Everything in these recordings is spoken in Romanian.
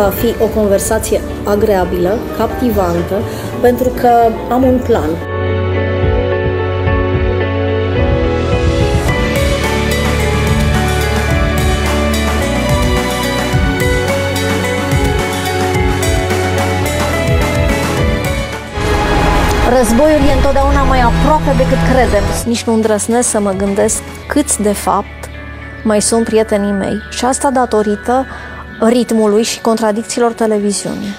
va fi o conversație agreabilă, captivantă, pentru că am un plan. Războiul e întotdeauna mai aproape decât credem. Nici nu îndrăznesc să mă gândesc câți, de fapt, mai sunt prietenii mei. Și asta datorită ritmului și contradicțiilor televiziunii.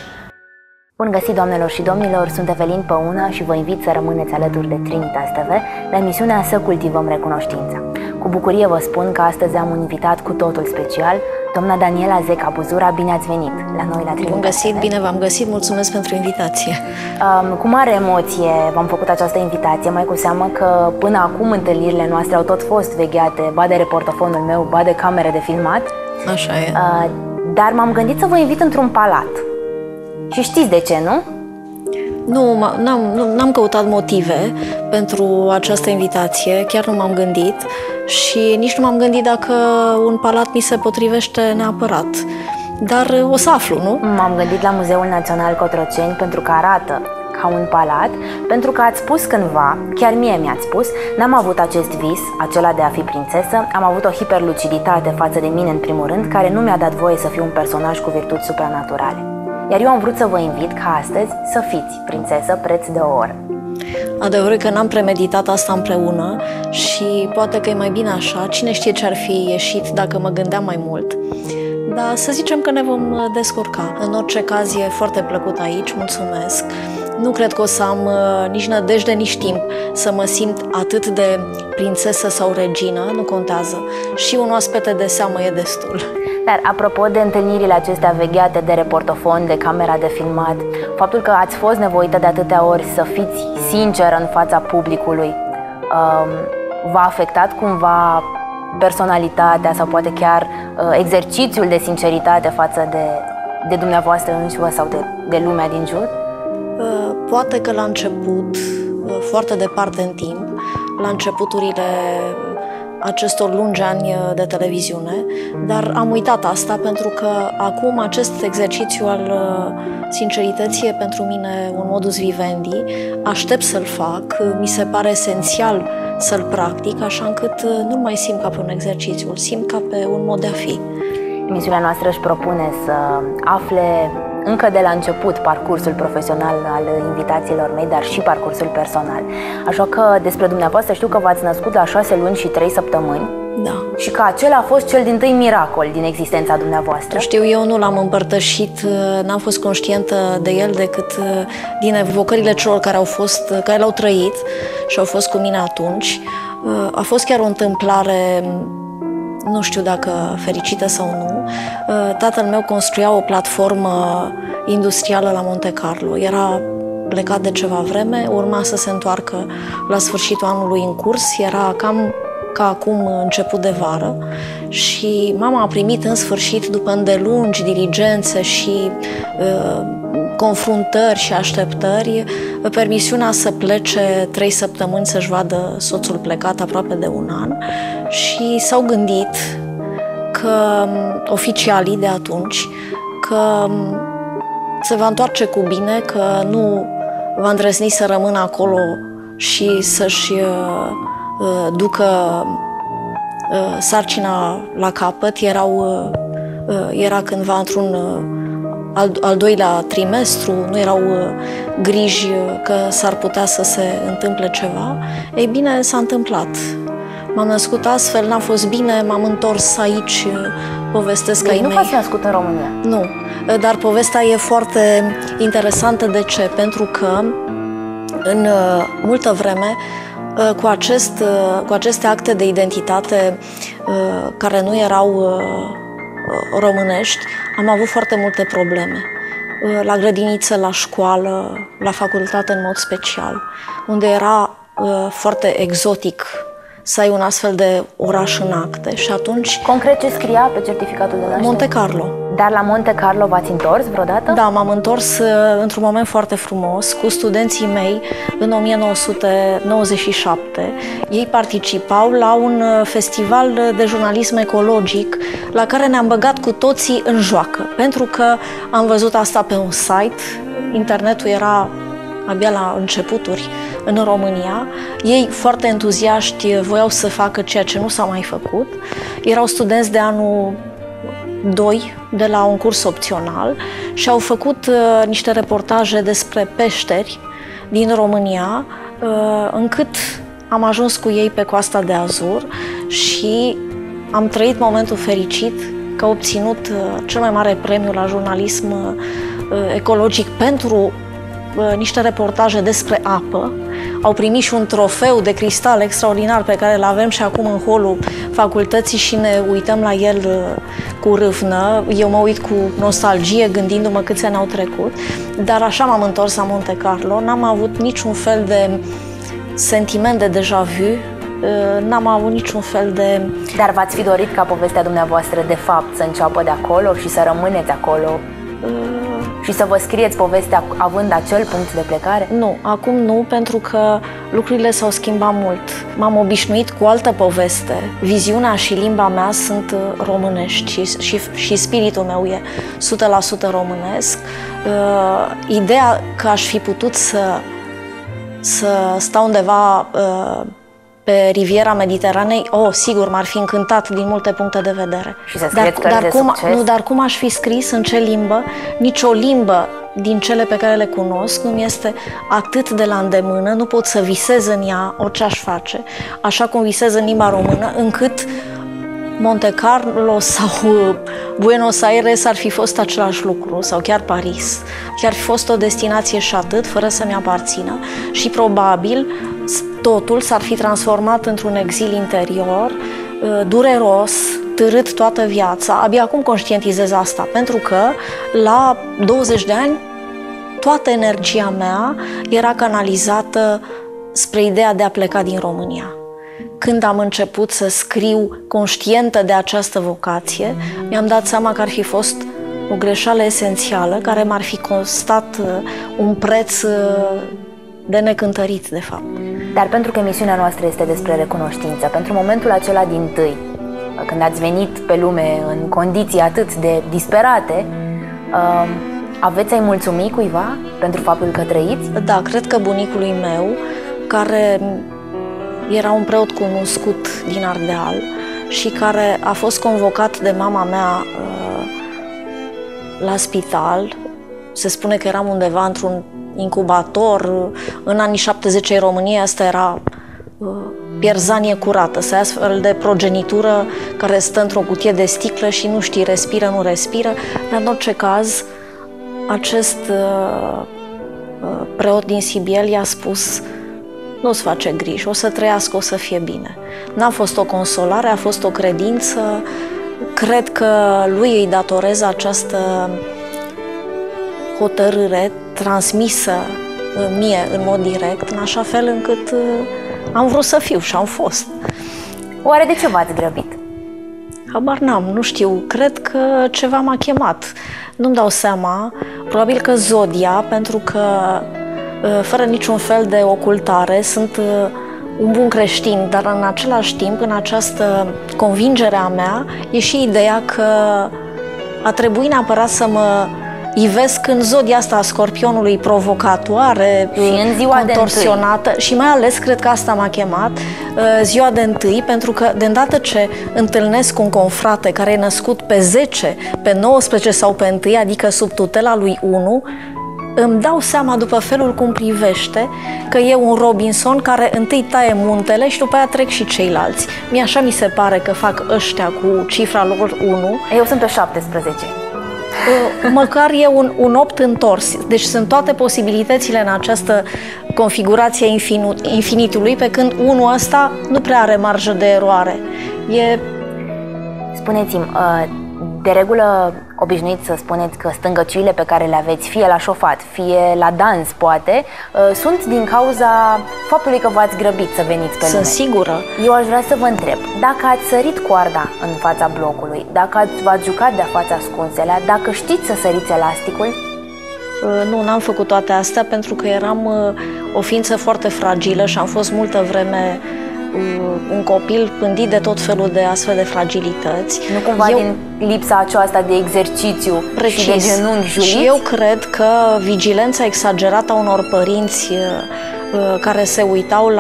Bun găsit, doamnelor și domnilor, sunt Evelin Păună și vă invit să rămâneți alături de Trinitas TV la emisiunea Să cultivăm recunoștința. Cu bucurie vă spun că astăzi am un invitat cu totul special, doamna Daniela Zeca Buzura. Bine ați venit la noi la Trinitas. Bun găsit, TV. Bine v-am găsit, mulțumesc pentru invitație. Cu mare emoție v-am făcut această invitație, mai cu seamă că până acum întâlnirile noastre au tot fost vegheate, ba de reportofonul meu, ba de camere de filmat. Așa e. Dar m-am gândit să vă invit într-un palat. Și știți de ce, nu? Nu, n-am căutat motive pentru această invitație, chiar nu m-am gândit și nici nu m-am gândit dacă un palat mi se potrivește neapărat. Dar o să aflu, nu? M-am gândit la Muzeul Național Cotroceni pentru că arată ca un palat, pentru că ați spus cândva, chiar mie mi-ați spus, n-am avut acest vis, acela de a fi prințesă, am avut o hiperluciditate față de mine în primul rând, care nu mi-a dat voie să fiu un personaj cu virtuți supranaturale. Iar eu am vrut să vă invit ca astăzi să fiți prințesă preț de o oră. Adevărul că n-am premeditat asta împreună și poate că e mai bine așa. Cine știe ce ar fi ieșit dacă mă gândeam mai mult. Dar să zicem că ne vom descurca. În orice caz e foarte plăcut aici, mulțumesc. Nu cred că o să am nici nădejde, nici timp să mă simt atât de prințesă sau regină, nu contează. Și un oaspete de seamă e destul. Dar apropo de întâlnirile acestea vegheate de reportofon, de camera de filmat, faptul că ați fost nevoită de atâtea ori să fiți sinceră în fața publicului, v-a afectat cumva personalitatea sau poate chiar exercițiul de sinceritate față de dumneavoastră înșivă sau de lumea din jur? Poate că la început, foarte departe în timp, la începuturile acestor lungi ani de televiziune, dar am uitat asta pentru că acum acest exercițiu al sincerității e pentru mine un modus vivendi, aștept să-l fac, mi se pare esențial să-l practic, așa încât nu-l mai simt ca pe un exercițiu, îl simt ca pe un mod de a fi. Emisiunea noastră își propune să afle încă de la început parcursul profesional al invitațiilor mei, dar și parcursul personal. Așa că despre dumneavoastră știu că v-ați născut la 6 luni și 3 săptămâni. Da. Și că acela a fost cel dintâi miracol din existența dumneavoastră. Știu, eu nu l-am împărtășit, n-am fost conștientă de el decât din evocările celor care l-au trăit și au fost cu mine atunci. A fost chiar o întâmplare, nu știu dacă fericită sau nu. Tatăl meu construia o platformă industrială la Monte Carlo. Era plecat de ceva vreme, urma să se întoarcă la sfârșitul anului în curs. Era cam ca acum început de vară și mama a primit în sfârșit, după îndelungi diligențe și confruntări și așteptări, permisiunea să plece 3 săptămâni să-și vadă soțul plecat aproape de un an și s-au gândit că oficialii de atunci că se va întoarce cu bine, că nu va îndrăzni să rămână acolo și să-și ducă sarcina la capăt. Era cândva într-un al doilea trimestru, nu erau griji că s-ar putea să se întâmple ceva. Ei bine, s-a întâmplat. M-am născut astfel, n-a fost bine, m-am întors aici, povestesc ai mei. Nu v-ați născut în România? Nu, dar povestea e foarte interesantă. De ce? Pentru că în multă vreme cu aceste acte de identitate care nu erau românești, am avut foarte multe probleme. La grădiniță, la școală, la facultate în mod special, unde era foarte exotic să ai un astfel de oraș în acte și atunci... Concret, ce scria pe certificatul de naștere? Monte Carlo. Dar la Monte Carlo v-ați întors vreodată? Da, m-am întors într-un moment foarte frumos cu studenții mei în 1997. Ei participau la un festival de jurnalism ecologic la care ne-am băgat cu toții în joacă, pentru că am văzut asta pe un site, internetul era abia la începuturi în România. Ei, foarte entuziaști, voiau să facă ceea ce nu s-a mai făcut. Erau studenți de anul 2 de la un curs opțional și au făcut niște reportaje despre peșteri din România, încât am ajuns cu ei pe Coasta de Azur și am trăit momentul fericit că au obținut cel mai mare premiu la jurnalism ecologic pentru niște reportaje despre apă. Au primit și un trofeu de cristal extraordinar pe care îl avem și acum în holul facultății și ne uităm la el cu râvnă. Eu mă uit cu nostalgie gândindu-mă câți ani au trecut, dar așa m-am întors la Monte Carlo, n-am avut niciun fel de sentiment de déjà vu, n-am avut niciun fel de... Dar v-ați fi dorit ca povestea dumneavoastră de fapt să înceapă de acolo și să rămâneți acolo? Și să vă scrieți povestea având acel punct de plecare? Nu, acum nu, pentru că lucrurile s-au schimbat mult. M-am obișnuit cu altă poveste. Viziunea și limba mea sunt românești și spiritul meu e 100% românesc. Ideea că aș fi putut să stau undeva pe riviera Mediteranei, sigur, m-ar fi încântat din multe puncte de vedere. Și să scrieți cărți de succes? Dar cum aș fi scris, în ce limbă? Nici o limbă din cele pe care le cunosc nu mi este atât de la îndemână, nu pot să visez în ea orice aș face, așa cum visez în limba română, încât Monte Carlo sau Buenos Aires ar fi fost același lucru, sau chiar Paris. Chiar fi fost o destinație și atât, fără să-mi aparțină, și probabil totul s-ar fi transformat într-un exil interior, dureros, târât toată viața. Abia acum conștientizez asta, pentru că la 20 de ani toată energia mea era canalizată spre ideea de a pleca din România. Când am început să scriu conștientă de această vocație, mi-am dat seama că ar fi fost o greșeală esențială, care m-ar fi costat un preț de necântărit, de fapt. Dar pentru că emisiunea noastră este despre recunoștință, pentru momentul acela dintâi, când ați venit pe lume în condiții atât de disperate, aveți să-i mulțumi cuiva pentru faptul că trăiți? Da, cred că bunicului meu, care era un preot cunoscut din Ardeal și care a fost convocat de mama mea la spital. Se spune că eram undeva într-un incubator. În anii 70 în România asta era pierzanie curată, să ai astfel de progenitură care stă într-o cutie de sticlă și nu știi, respiră, nu respiră. Dar în orice caz, acest preot din Sibiel i-a spus: nu-ți face griji, o să trăiască, o să fie bine. N-a fost o consolare, a fost o credință. Cred că lui îi datorez această hotărâre transmisă mie în mod direct, în așa fel încât am vrut să fiu și am fost. Oare de ce v-ați grăbit? Habar n-am, nu știu, cred că ceva m-a chemat. Nu-mi dau seama, probabil că zodia, pentru că fără niciun fel de ocultare sunt un bun creștin, dar în același timp, în această convingere a mea, e și ideea că a trebuit neapărat să mă ivesc în zodia asta a Scorpionului, provocatoare, și în ziua contorsionată, și mai ales cred că asta m-a chemat, ziua de întâi, pentru că de îndată ce întâlnesc un confrate care e născut pe 10, pe 19 sau pe 1, adică sub tutela lui 1, îmi dau seama după felul cum privește că e un Robinson care întâi taie muntele și după aia trec și ceilalți. Mie așa mi se pare că fac ăștia cu cifra lor 1. Eu sunt pe 17. Măcar e un 8 întors. Deci sunt toate posibilitățile în această configurație infinitului, pe când unul ăsta nu prea are marjă de eroare. Spuneți-mi, de regulă obișnuiți să spuneți că stângăciile pe care le aveți, fie la șofat, fie la dans, poate, sunt din cauza faptului că v-ați grăbit să veniți pe lume. Sunt sigură. Eu aș vrea să vă întreb, dacă ați sărit coarda în fața blocului, dacă v-ați jucat de-a fața ascunselea, dacă știți să săriți elasticul? Nu, n-am făcut toate astea pentru că eram o ființă foarte fragilă și am fost multă vreme un copil pândit de tot felul de astfel de fragilități. Nu cumva din lipsa aceasta de exercițiu și de genunchi juliți? Și eu cred că vigilența exagerată a unor părinți care se uitau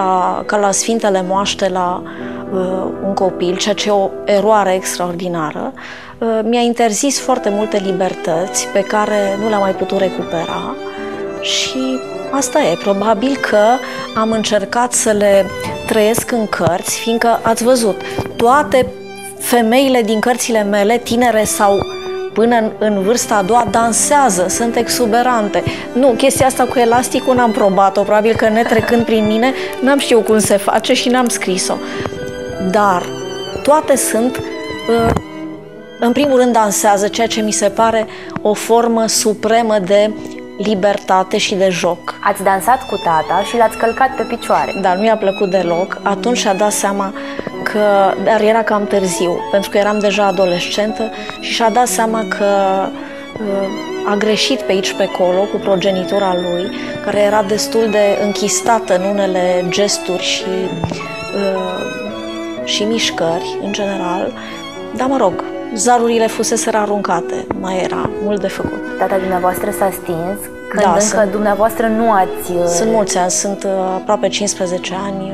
ca la Sfintele Moaște la un copil, ceea ce e o eroare extraordinară, mi-a interzis foarte multe libertăți pe care nu le-am mai putut recupera și asta e. Probabil că am încercat să le trăiesc în cărți, fiindcă ați văzut, toate femeile din cărțile mele, tinere sau până în vârsta a doua, dansează, sunt exuberante. Nu, chestia asta cu elasticul n-am probat-o, probabil că netrecând prin mine, n-am știut cum se face și n-am scris-o. Dar toate sunt, în primul rând dansează, ceea ce mi se pare o formă supremă de libertate și de joc. Ați dansat cu tata și l-ați călcat pe picioare. Dar nu i-a plăcut deloc. Atunci și-a dat seama că, dar era cam târziu, pentru că eram deja adolescentă și și-a dat seama că a greșit pe aici, pe acolo, cu progenitura lui, care era destul de închistată în unele gesturi și mișcări, în general. Dar, mă rog, zarurile fuseseră aruncate, mai era mult de făcut. Tata dumneavoastră s-a stins când încă dumneavoastră nu ați... Sunt mulți ani, sunt aproape 15 ani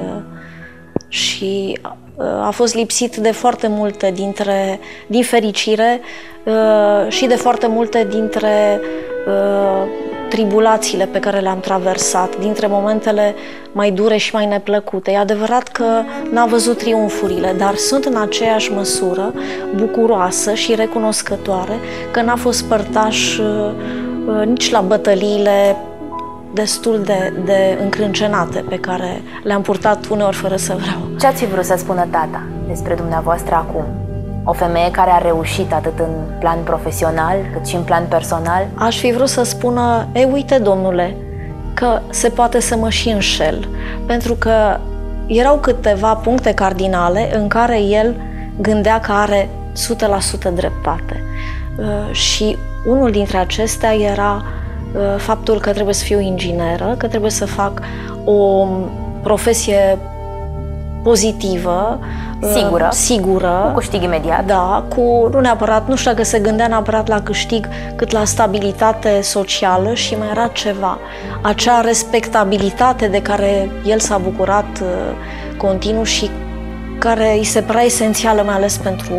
și a fost lipsit de foarte multe din fericire și de foarte multe dintre tribulațiile pe care le-am traversat, dintre momentele mai dure și mai neplăcute. E adevărat că n-a văzut triumfurile, dar sunt în aceeași măsură bucuroasă și recunoscătoare că n-a fost părtaș nici la bătăliile destul de încrâncenate pe care le-am purtat uneori fără să vreau. Ce ați fi vrut să spună tata despre dumneavoastră acum? O femeie care a reușit atât în plan profesional, cât și în plan personal? Aș fi vrut să spună, uite, domnule, că se poate să mă și înșel, pentru că erau câteva puncte cardinale în care el gândea că are 100% dreptate. Și unul dintre acestea era faptul că trebuie să fiu ingineră, că trebuie să fac o profesie pozitivă, sigură, cu câștig imediat. Da, nu neapărat, nu știu dacă se gândea neapărat la câștig, cât la stabilitate socială și mai era ceva. Acea respectabilitate de care el s-a bucurat continuu și care îi se părea esențială, mai ales pentru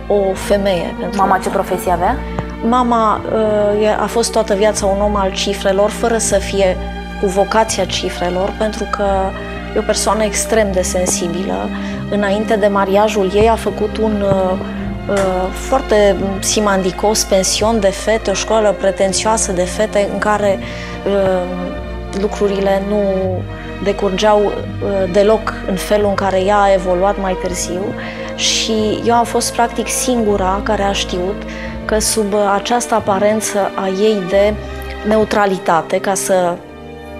o femeie. Mama ce profesie avea? Mama a fost toată viața un om al cifrelor, fără să fie cu vocația cifrelor, pentru că e o persoană extrem de sensibilă. Înainte de mariajul ei a făcut un foarte simandicos pension de fete, o școală pretențioasă de fete în care lucrurile nu decurgeau deloc în felul în care ea a evoluat mai târziu și eu am fost practic singura care a știut că sub această aparență a ei de neutralitate, ca să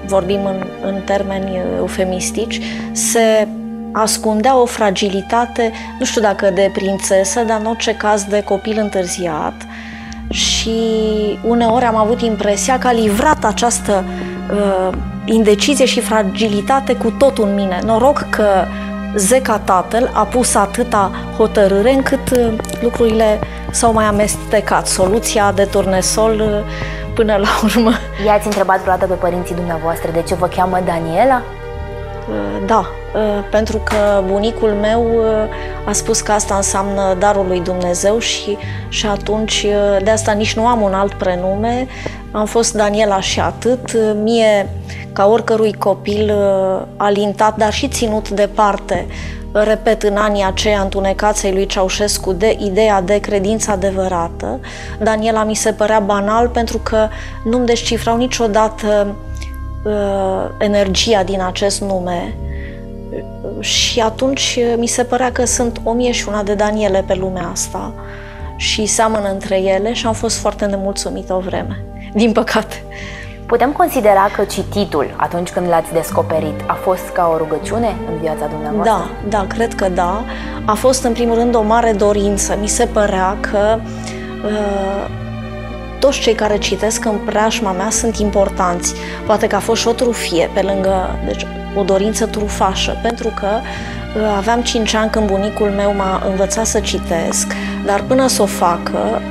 vorbim în termeni eufemistici, se ascundea o fragilitate, nu știu dacă de prințesă, dar în orice caz de copil întârziat. Și uneori am avut impresia că a livrat această indecizie și fragilitate cu totul în mine. Noroc că Zeca tatăl a pus atâta hotărâre încât lucrurile s-au mai amestecat. Soluția de turnesol până la urmă. I-ați întrebat vreodată pe părinții dumneavoastră de ce vă cheamă Daniela? Da, pentru că bunicul meu a spus că asta înseamnă darul lui Dumnezeu și atunci de asta nici nu am un alt prenume. Am fost Daniela și atât. Mie, ca oricărui copil alintat, dar și ținut departe, repet, în anii aceia întunecați ai lui Ceaușescu, de ideea de credință adevărată, Daniela mi se părea banal pentru că nu-mi descifrau niciodată energia din acest nume și atunci mi se părea că sunt 1001 de Daniele pe lumea asta și seamănă între ele și am fost foarte nemulțumită o vreme, din păcate. Putem considera că cititul, atunci când l-ați descoperit, a fost ca o rugăciune în viața dumneavoastră? Da, cred că da. A fost în primul rând o mare dorință. Mi se părea că toți cei care citesc în preajma mea sunt importanți. Poate că a fost și o trufie pe lângă, deci o dorință trufașă, pentru că aveam 5 ani când bunicul meu m-a învățat să citesc, dar până să o facă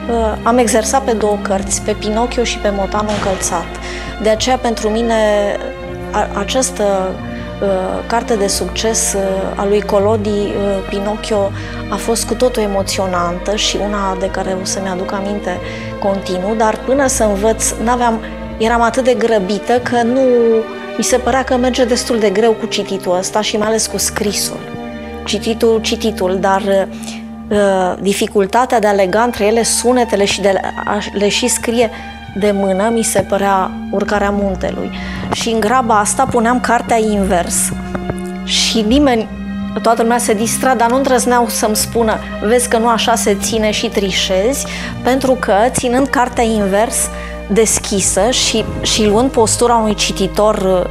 am exersat pe 2 cărți, pe Pinocchio și pe Motanul încălțat. De aceea pentru mine această carte de succes a lui Collodi, Pinocchio, a fost cu totul emoționantă și una de care o să-mi aduc aminte continuu, dar până să învăț eram atât de grăbită că nu mi se părea că merge destul de greu cu cititul ăsta și mai ales cu scrisul. Cititul, dar dificultatea de a lega între ele sunetele și de a le și scrie de mână mi se părea urcarea muntelui. Și în graba asta puneam cartea invers și toată lumea se distra, dar nu îndrăzneau să-mi spună, vezi că nu așa se ține și trișezi, pentru că ținând cartea invers deschisă și luând postura unui cititor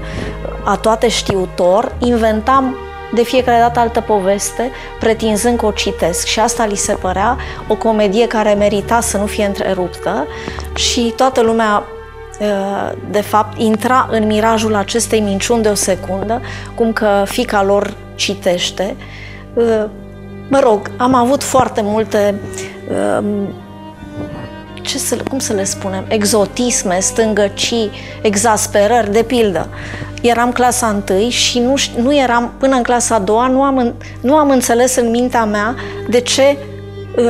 atoate știutor, inventam de fiecare dată altă poveste, pretinzând că o citesc. Și asta li se părea o comedie care merita să nu fie întreruptă și toată lumea, de fapt, intra în mirajul acestei minciuni de o secundă, cum că fiica lor citește. Mă rog, am avut foarte multe cum să le spunem, exotisme, stângăcii, exasperări, de pildă. Eram clasa 1 și nu eram, până în clasa a 2-a, nu am înțeles în mintea mea de ce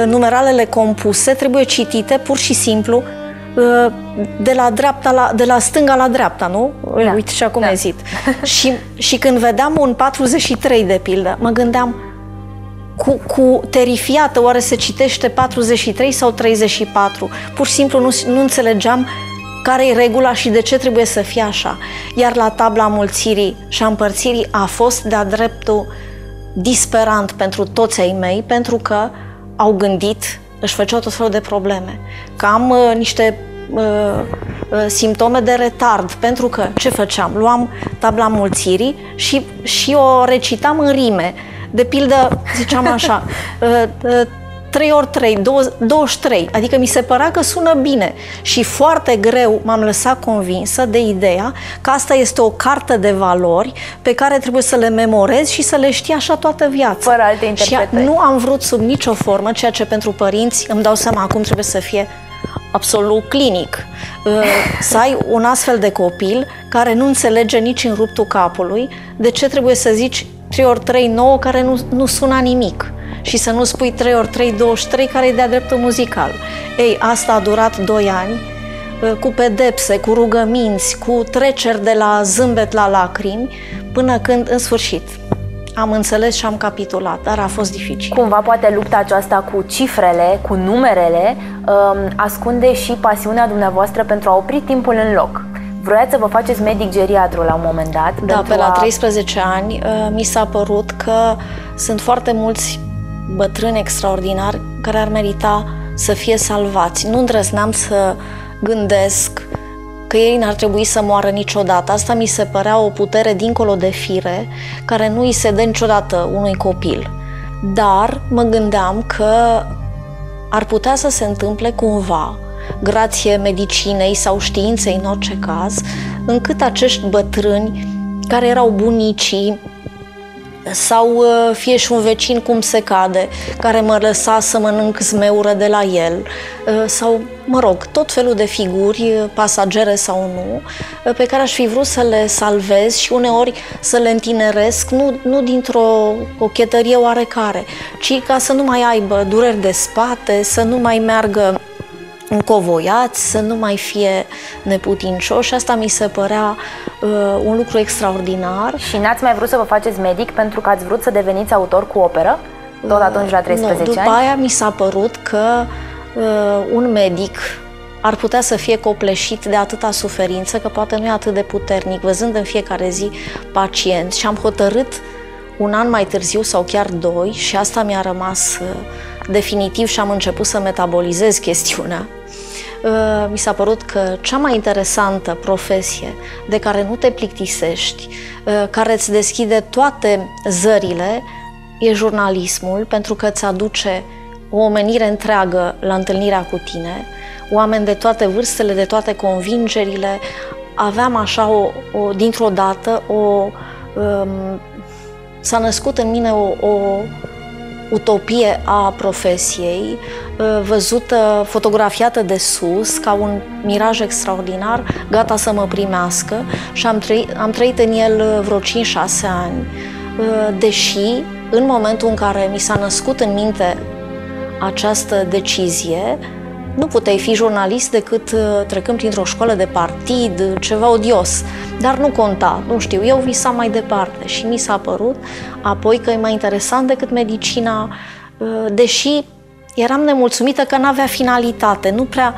numeralele compuse trebuie citite pur și simplu de la stânga la dreapta, nu? Da. Uite și acum ezit. Și când vedeam un 43, de pildă, mă gândeam cu terifiată, oare se citește 43 sau 34? Pur și simplu nu înțelegeam care e regula și de ce trebuie să fie așa. Iar la tabla mulțirii și a împărțirii a fost de-a dreptul disperant pentru toți ai mei, pentru că au gândit, își făceau tot felul de probleme. Că am niște simptome de retard, pentru că ce făceam? Luam tabla mulțirii și o recitam în rime. De pildă, ziceam așa, 3 ori 3, 23, adică mi se părea că sună bine și foarte greu m-am lăsat convinsă de ideea că asta este o carte de valori pe care trebuie să le memorezi și să le știi așa toată viața. Fără alte interpretări. Și nu am vrut sub nicio formă, ceea ce pentru părinți îmi dau seama acum trebuie să fie absolut clinic. Să ai un astfel de copil care nu înțelege nici în ruptul capului de ce trebuie să zici 3 ori 3, 9, care nu suna nimic. Și să nu spui 3 ori 3, 23, care e de-a dreptul muzical. Ei, asta a durat 2 ani, cu pedepse, cu rugăminți, cu treceri de la zâmbet la lacrimi, până când, în sfârșit, am înțeles și am capitulat, dar a fost dificil. Cumva poate lupta aceasta cu cifrele, cu numerele, ascunde și pasiunea dumneavoastră pentru a opri timpul în loc. Vroiați să vă faceți medic geriatru la un moment dat? Da, pe la 13 ani mi s-a părut că sunt foarte mulți bătrâni extraordinari care ar merita să fie salvați. Nu îndrăzneam să gândesc că ei n-ar trebui să moară niciodată. Asta mi se părea o putere dincolo de fire, care nu îi se dă niciodată unui copil. Dar mă gândeam că ar putea să se întâmple cumva, grație medicinei sau științei în orice caz, încât acești bătrâni care erau bunicii sau fie și un vecin cum se cade, care mă lăsa să mănânc zmeură de la el, sau, mă rog, tot felul de figuri, pasagere sau nu, pe care aș fi vrut să le salvez și uneori să le întineresc, nu dintr-o cochetărie oarecare, ci ca să nu mai aibă dureri de spate, să nu mai meargă încovoiați, să nu mai fie neputincioși. Asta mi se părea un lucru extraordinar. Și n-ați mai vrut să vă faceți medic pentru că ați vrut să deveniți autor cu operă? Tot atunci la 13 ani? După aia mi s-a părut că un medic ar putea să fie copleșit de atâta suferință, că poate nu e atât de puternic, văzând în fiecare zi pacienți. Și am hotărât un an mai târziu sau chiar 2, și asta mi-a rămas definitiv și am început să metabolizez chestiunea, mi s-a părut că cea mai interesantă profesie de care nu te plictisești, care îți deschide toate zările, e jurnalismul, pentru că îți aduce o omenire întreagă la întâlnirea cu tine, oameni de toate vârstele, de toate convingerile. Aveam așa, dintr-o dată, s-a născut în mine o utopie a profesiei, văzută, fotografiată de sus, ca un miraj extraordinar, gata să mă primească, și am trăit în el vreo 5-6 ani, deși în momentul în care mi s-a născut în minte această decizie, nu puteai fi jurnalist decât trecând printr-o școală de partid, ceva odios. Dar nu conta, nu știu, eu visam mai departe și mi s-a părut apoi că e mai interesant decât medicina, deși eram nemulțumită că n-avea finalitate, nu prea...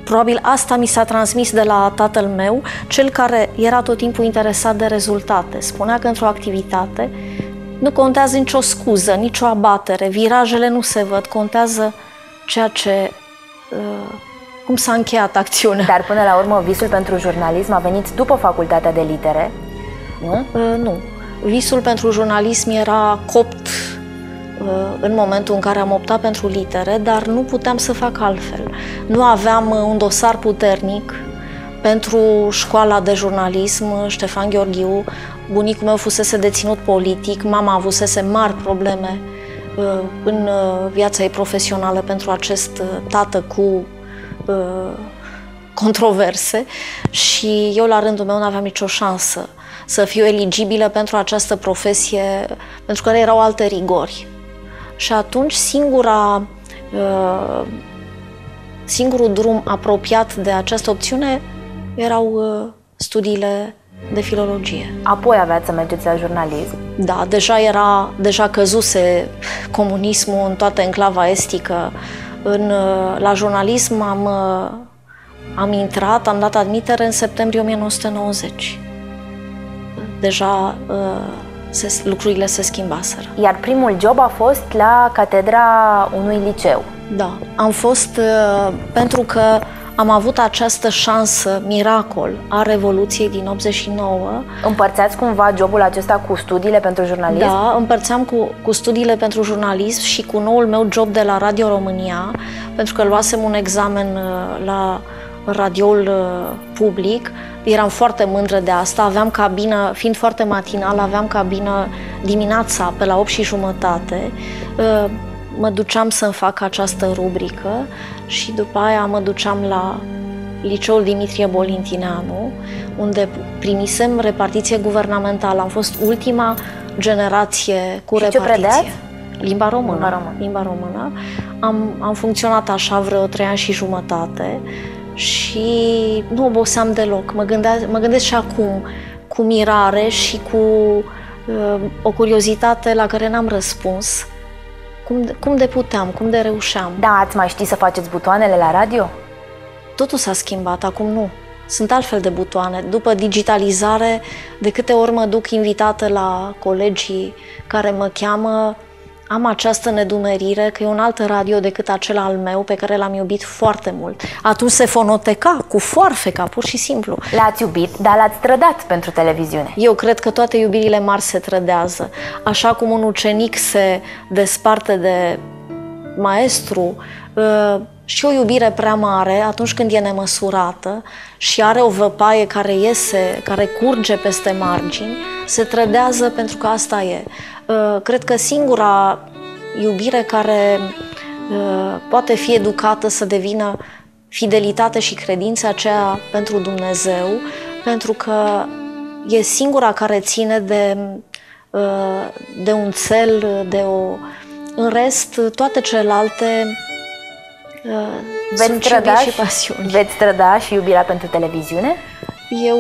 Probabil asta mi s-a transmis de la tatăl meu, cel care era tot timpul interesat de rezultate. Spunea că într-o activitate nu contează nicio scuză, nicio abatere, virajele nu se văd, contează ceea ce... cum s-a încheiat acțiunea. Dar până la urmă visul pentru jurnalism a venit după facultatea de litere, nu? Nu. Visul pentru jurnalism era copt în momentul în care am optat pentru litere, dar nu puteam să fac altfel. Nu aveam un dosar puternic pentru școala de jurnalism Ștefan Gheorghiu. Bunicul meu fusese deținut politic, mama avusese mari probleme în viața ei profesională pentru acest tată cu controverse, și eu la rândul meu nu aveam nicio șansă să fiu eligibilă pentru această profesie, pentru că erau alte rigori. Și atunci singurul drum apropiat de această opțiune erau studiile de filologie. Apoi aveați să mergeți la jurnalism? Da, deja căzuse comunismul în toată enclava estică. La jurnalism am intrat, am dat admitere în septembrie 1990. Deja lucrurile se schimbaseră. Iar primul job a fost la catedra unui liceu. Da, am fost pentru că am avut această șansă, miracol, a Revoluției din 89. Împărțeați cumva jobul acesta cu studiile pentru jurnalism? Da, împărțeam cu studiile pentru jurnalism și cu noul meu job de la Radio România, pentru că luasem un examen la radioul public. Eram foarte mândră de asta, aveam cabină, fiind foarte matinal, aveam cabină dimineața pe la 8:30. Mă duceam să-mi fac această rubrică și după aia mă duceam la Liceul Dimitrie Bolintineanu, unde primisem repartiție guvernamentală. Am fost ultima generație cu repartiție. Ce predeați? Limba română. Limba română. Am funcționat așa vreo 3 ani și jumătate și nu oboseam deloc. Mă gândesc și acum cu mirare și cu o curiozitate la care n-am răspuns. Cum de puteam, cum de reușeam. Da, ați mai ști să faceți butoanele la radio? Totul s-a schimbat, acum nu. Sunt altfel de butoane. După digitalizare, de câte ori mă duc invitată la colegii care mă cheamă, am această nedumerire că e un alt radio decât acela al meu, pe care l-am iubit foarte mult. Atunci se fonoteca cu foarfeca, pur și simplu. L-ați iubit, dar l-ați trădat pentru televiziune. Eu cred că toate iubirile mari se trădează. Așa cum un ucenic se desparte de maestru, și o iubire prea mare, atunci când e nemăsurată și are o văpaie care iese, care curge peste margini, se trădează, pentru că asta e. Cred că singura iubire care poate fi educată să devină fidelitate și credință, aceea pentru Dumnezeu, pentru că e singura care ține de un cel, în rest, toate celelalte sunt și pasiuni. Veți trăda și iubirea pentru televiziune?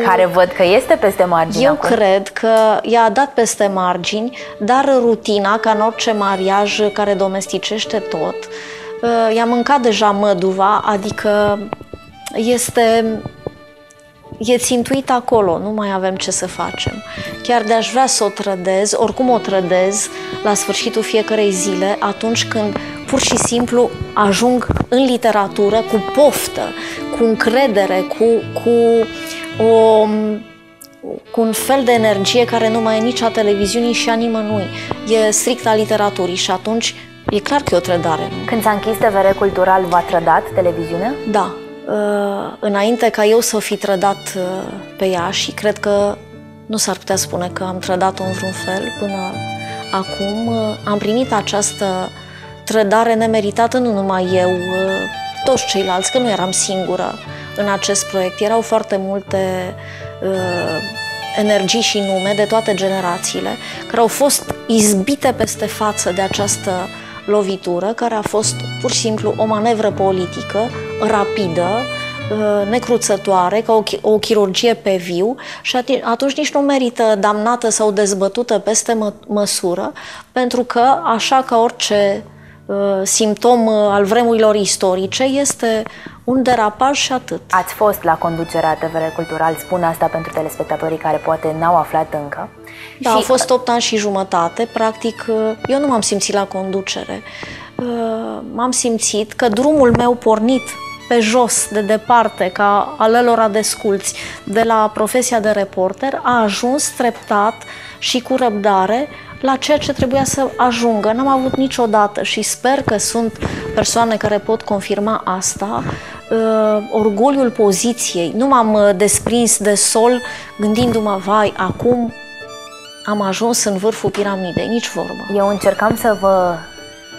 Care văd că este peste margini. Eu cred că i-a dat peste margini, dar rutina, ca în orice mariaj care domesticește tot, i-a mâncat deja măduva, adică e țintuit acolo, nu mai avem ce să facem. Chiar de-aș vrea să o trădez, oricum o trădez la sfârșitul fiecarei zile, atunci când pur și simplu ajung în literatură cu poftă, cu încredere, cu un fel de energie care nu mai e nici a televiziunii și a nimănui. E strict a literaturii și atunci e clar că e o trădare. Nu? Când s-a închis TVR Cultural, v-a trădat televiziunea? Da. Înainte ca eu să fi trădat pe ea și cred că nu s-ar putea spune că am trădat-o în vreun fel până acum, am primit această trădare nemeritată, nu numai eu, toți ceilalți, că nu eram singură în acest proiect. Erau foarte multe energii și nume de toate generațiile care au fost izbite peste față de această lovitură, care a fost pur și simplu o manevră politică rapidă, necruțătoare, ca o chirurgie pe viu și atunci nici nu merită damnată sau dezbătută peste măsură, pentru că, așa ca orice simptom al vremurilor istorice, este un derapaj și atât. Ați fost la conducerea TVR Cultural, spun asta pentru telespectatorii care poate n-au aflat încă. Da, au fost 8 ani și jumătate, practic eu nu m-am simțit la conducere. M-am simțit că drumul meu pornit pe jos, de departe, ca alelora desculți, de la profesia de reporter, a ajuns treptat și cu răbdare la ceea ce trebuia să ajungă. N-am avut niciodată și sper că sunt persoane care pot confirma asta, orgoliul poziției. Nu m-am desprins de sol gândindu-mă, vai, acum am ajuns în vârful piramidei, nici vorbă. Eu încercam să vă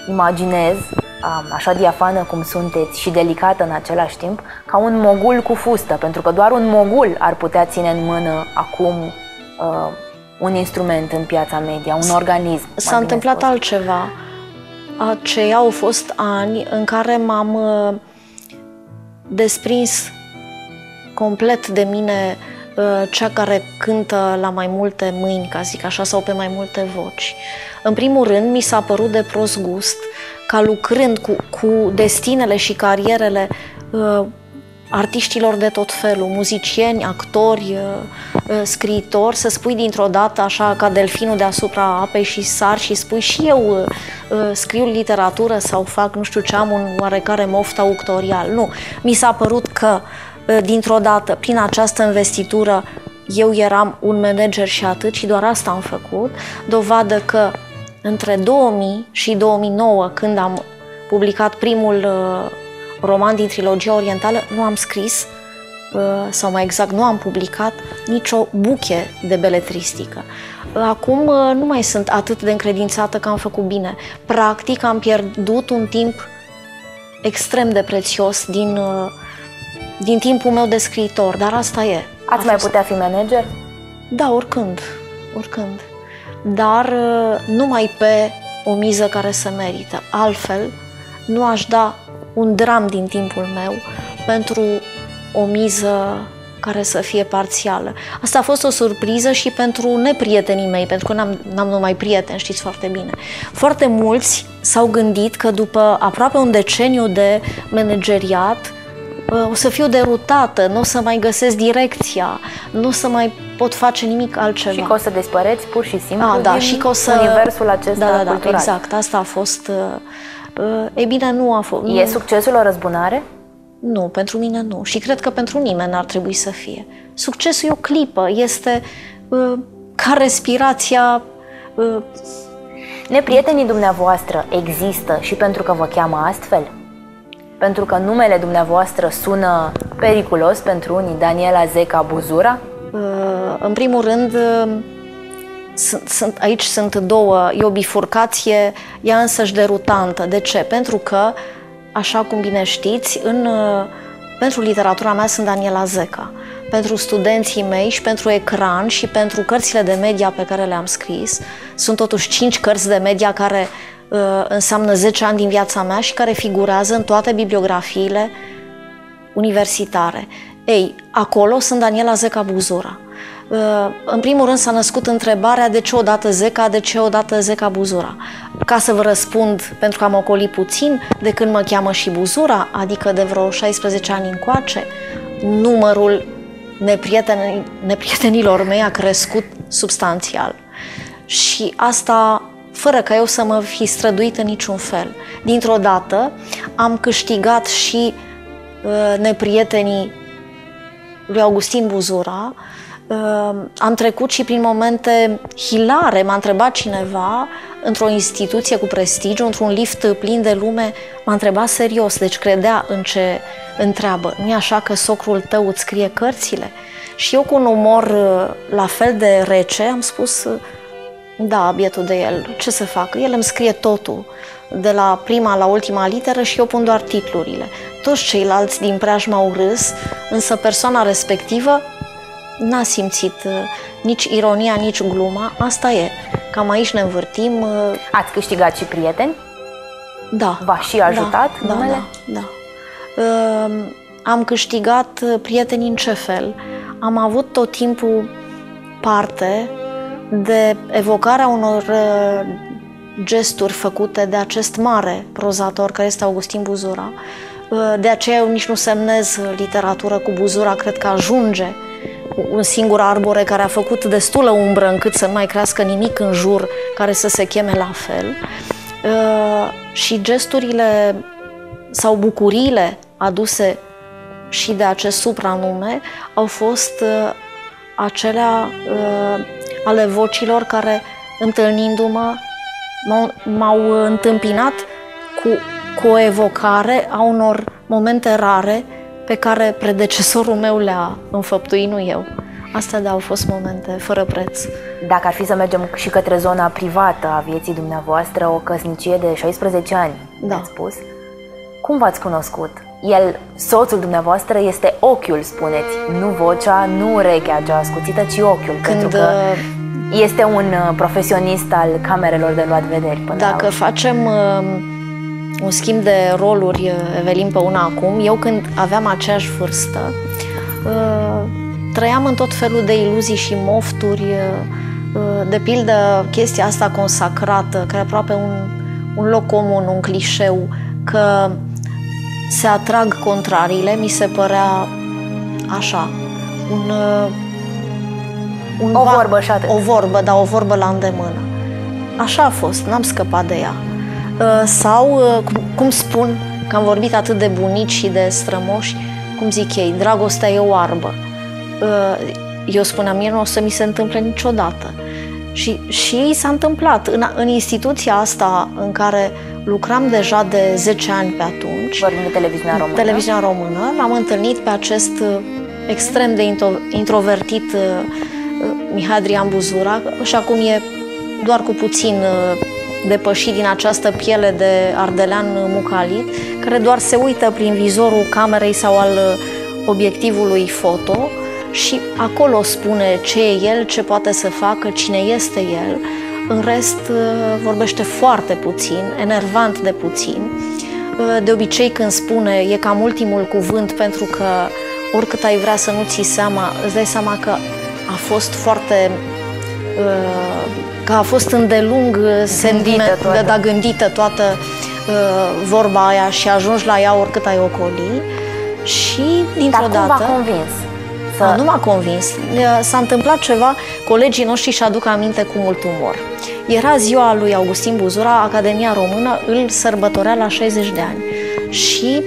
imaginez, așa diafană cum sunteți și delicată în același timp, ca un mogul cu fustă, pentru că doar un mogul ar putea ține în mână acum un instrument în piața media, un organism. S-a întâmplat altceva. Aceia au fost ani în care m-am desprins complet de mine, cea care cântă la mai multe mâini, ca zic așa, sau pe mai multe voci. În primul rând, mi s-a părut de prost gust ca lucrând cu destinele și carierele artiștilor de tot felul, muzicieni, actori, scriitori, să spui dintr-o dată, așa ca delfinul deasupra apei și sar și spui și eu scriu literatură sau fac nu știu ce, am un oarecare moft auctorial. Nu, mi s-a părut că dintr-o dată, prin această investitură, eu eram un manager și atât și doar asta am făcut, dovadă că între 2000 și 2009, când am publicat primul roman din trilogia orientală, nu am scris, sau mai exact, nu am publicat nicio buche de beletristică. Acum nu mai sunt atât de încredințată că am făcut bine. Practic am pierdut un timp extrem de prețios din timpul meu de scriitor, dar asta e. Ați mai putea fi manager? Da, oricând. Dar numai pe o miză care se merită. Altfel, nu aș da un dram din timpul meu pentru o miză care să fie parțială. Asta a fost o surpriză și pentru neprietenii mei, pentru că n-am numai prieteni, știți foarte bine. Foarte mulți s-au gândit că după aproape un deceniu de manageriat o să fiu derutată, nu o să mai găsesc direcția, nu o să mai pot face nimic altceva. Și că o să dispăreți pur și simplu da, din și că o să... universul acesta cultural. Da, exact, asta a fost... E bine, nu a fost... E succesul o răzbunare? Nu, pentru mine nu. Și cred că pentru nimeni n-ar trebui să fie. Succesul e o clipă, este ca respirația... Neprietenii dumneavoastră există și pentru că vă cheamă astfel? Pentru că numele dumneavoastră sună periculos pentru unii, Daniela Zeca Buzura? În primul rând, aici sunt două, e o bifurcație, ea însăși derutantă. De ce? Pentru că, așa cum bine știți, pentru literatura mea sunt Daniela Zeca. Pentru studenții mei și pentru ecran și pentru cărțile de media pe care le-am scris, sunt totuși 5 cărți de media care înseamnă 10 ani din viața mea și care figurează în toate bibliografiile universitare. Ei, acolo sunt Daniela Zeca Buzura. În primul rând s-a născut întrebarea de ce odată Zeca, de ce odată Zeca Buzura. Ca să vă răspund, pentru că am ocolit puțin, de când mă cheamă și Buzura, adică de vreo 16 ani încoace, numărul neprietenilor mei a crescut substanțial. Și asta fără ca eu să mă fi străduit în niciun fel. Dintr-o dată am câștigat și neprietenii lui Augustin Buzura. Am trecut și prin momente hilare. M-a întrebat cineva într-o instituție cu prestigiu, într-un lift plin de lume, m-a întrebat serios, deci credea în ce întreabă. Nu e așa că socrul tău îți scrie cărțile? Și eu cu un umor la fel de rece am spus, da, bietul de el, ce să fac? El îmi scrie totul, de la prima la ultima literă și eu pun doar titlurile. Toți ceilalți din preajmă au râs, însă persoana respectivă n-a simțit nici ironia, nici gluma. Asta e. Cam aici ne învârtim. Ați câștigat și prieteni? Da. V-a și ajutat numele? Da. Am câștigat prieteni în ce fel? Am avut tot timpul parte de evocarea unor gesturi făcute de acest mare prozator care este Augustin Buzura. De aceea eu nici nu semnez literatură cu Buzura, cred că ajunge un singur arbore care a făcut destulă umbră încât să nu mai crească nimic în jur care să se cheme la fel. Și gesturile sau bucuriile aduse și de acest supranume au fost acelea ale vocilor care, întâlnindu-mă, m-au întâmpinat cu o evocare a unor momente rare pe care predecesorul meu le-a înfăptuit, nu eu. Astea au fost momente fără preț. Dacă ar fi să mergem și către zona privată a vieții dumneavoastră, o căsnicie de 16 ani, ați spus, cum v-ați cunoscut? El, soțul dumneavoastră, este ochiul, spuneți, nu vocea, nu urechea cea ascuțită, ci ochiul, pentru că este un profesionist al camerelor de luat vederi. Dacă facem un schimb de roluri, Evelin, pe una acum, eu când aveam aceeași vârstă, trăiam în tot felul de iluzii și mofturi, de pildă chestia asta consacrată, care e aproape un loc comun, un clișeu, că se atrag contrariile, mi se părea așa, o vorbă și atât. O vorbă, dar o vorbă la îndemână. Așa a fost, n-am scăpat de ea. Sau, cum spun, că am vorbit atât de bunici și de strămoși, cum zic ei, dragostea e oarbă. Eu spuneam, mie nu o să mi se întâmple niciodată. Și s-a întâmplat. În instituția asta în care lucram deja de 10 ani pe atunci, vorbim de televiziunea română. Televiziunea română, l-am întâlnit pe acest extrem de introvertit Mihai Adrian Buzura, și acum e doar cu puțin depășit din această piele de ardelean mucalit, care doar se uită prin vizorul camerei sau al obiectivului foto și acolo spune ce e el, ce poate să facă, cine este el. În rest vorbește foarte puțin, enervant de puțin. De obicei când spune e cam ultimul cuvânt, pentru că oricât ai vrea să nu ții seama, îți dai seama că a fost foarte... că a fost îndelung gândită toată vorba aia și ajungi la ea oricât ai ocoli. Și dintr-o dată... Dar cum v-a convins? Nu m-a convins. S-a întâmplat ceva, colegii noștri și aduc aminte cu mult umor. Era ziua lui Augustin Buzura, Academia Română îl sărbătorea la 60 de ani. Și